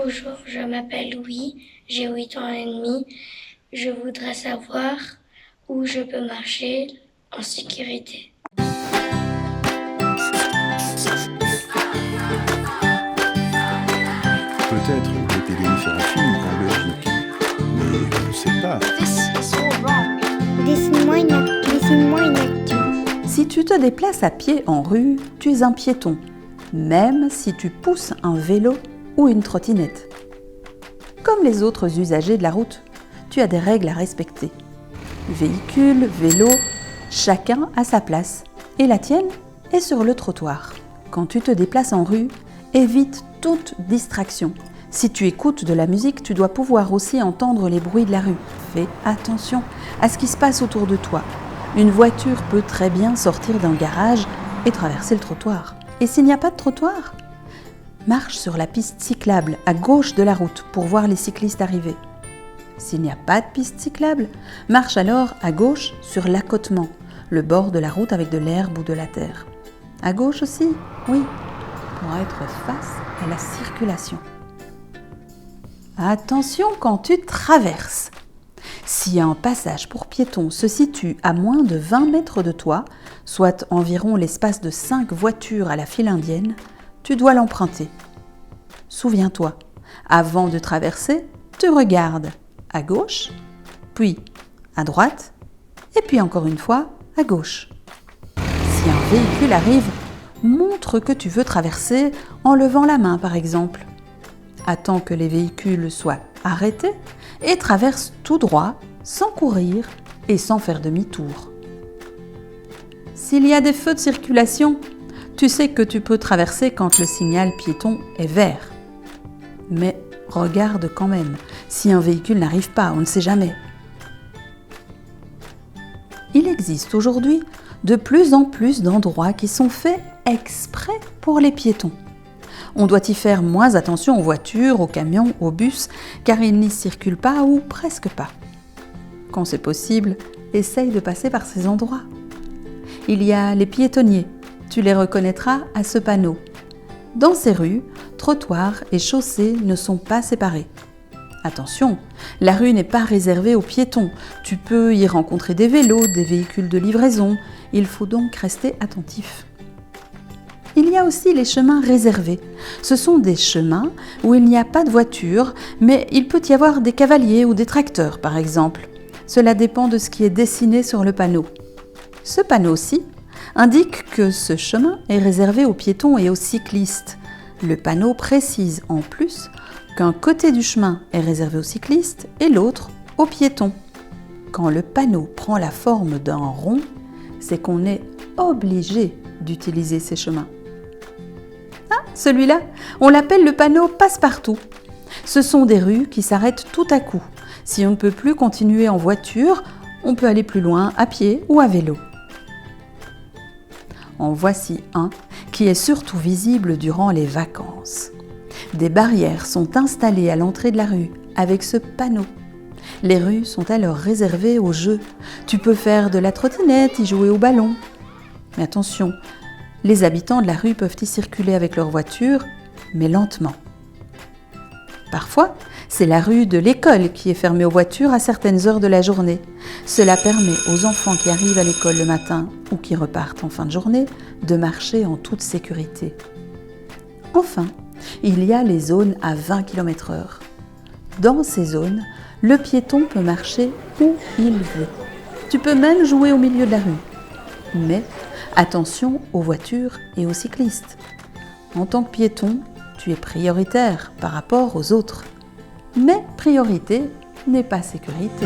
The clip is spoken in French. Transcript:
Bonjour, je m'appelle Louis, j'ai 8 ans et demi. Je voudrais savoir où je peux marcher en sécurité. Peut-être que des différents films en Belgique, mais je ne sais pas. Dessine-moi une actu. Si tu te déplaces à pied en rue, tu es un piéton, même si tu pousses un vélo ou une trottinette. Comme les autres usagers de la route, tu as des règles à respecter. Véhicule, vélo, chacun a sa place et la tienne est sur le trottoir. Quand tu te déplaces en rue, évite toute distraction. Si tu écoutes de la musique, tu dois pouvoir aussi entendre les bruits de la rue. Fais attention à ce qui se passe autour de toi. Une voiture peut très bien sortir d'un garage et traverser le trottoir. Et s'il n'y a pas de trottoir, marche sur la piste cyclable à gauche de la route pour voir les cyclistes arriver. S'il n'y a pas de piste cyclable, marche alors à gauche sur l'accotement, le bord de la route avec de l'herbe ou de la terre. À gauche aussi, oui, pour être face à la circulation. Attention quand tu traverses. Si un passage pour piétons se situe à moins de 20 mètres de toi, soit environ l'espace de 5 voitures à la file indienne, tu dois l'emprunter. Souviens-toi, avant de traverser, tu regardes à gauche, puis à droite, et puis encore une fois à gauche. Si un véhicule arrive, montre que tu veux traverser en levant la main par exemple. Attends que les véhicules soient arrêtés et traverse tout droit, sans courir et sans faire demi-tour. S'il y a des feux de circulation, tu sais que tu peux traverser quand le signal piéton est vert. Mais regarde quand même si un véhicule n'arrive pas, on ne sait jamais. Il existe aujourd'hui de plus en plus d'endroits qui sont faits exprès pour les piétons. On doit y faire moins attention aux voitures, aux camions, aux bus, car ils n'y circulent pas ou presque pas. Quand c'est possible, essaye de passer par ces endroits. Il y a les piétonniers, tu les reconnaîtras à ce panneau. Dans ces rues, trottoirs et chaussées ne sont pas séparés. Attention, la rue n'est pas réservée aux piétons. Tu peux y rencontrer des vélos, des véhicules de livraison. Il faut donc rester attentif. Il y a aussi les chemins réservés. Ce sont des chemins où il n'y a pas de voiture, mais il peut y avoir des cavaliers ou des tracteurs, par exemple. Cela dépend de ce qui est dessiné sur le panneau. Ce panneau-ci indique que ce chemin est réservé aux piétons et aux cyclistes. Le panneau précise en plus qu'un côté du chemin est réservé aux cyclistes et l'autre aux piétons. Quand le panneau prend la forme d'un rond, c'est qu'on est obligé d'utiliser ces chemins. Ah, celui-là, on l'appelle le panneau passe-partout. Ce sont des rues qui s'arrêtent tout à coup. Si on ne peut plus continuer en voiture, on peut aller plus loin à pied ou à vélo. En voici un qui est surtout visible durant les vacances. Des barrières sont installées à l'entrée de la rue avec ce panneau. Les rues sont alors réservées aux jeux. Tu peux faire de la trottinette, y jouer au ballon. Mais attention, les habitants de la rue peuvent y circuler avec leur voiture, mais lentement. Parfois, c'est la rue de l'école qui est fermée aux voitures à certaines heures de la journée. Cela permet aux enfants qui arrivent à l'école le matin ou qui repartent en fin de journée de marcher en toute sécurité. Enfin, il y a les zones à 20 km/h. Dans ces zones, le piéton peut marcher où il veut. Tu peux même jouer au milieu de la rue. Mais attention aux voitures et aux cyclistes. En tant que piéton, tu es prioritaire par rapport aux autres. Mais priorité n'est pas sécurité.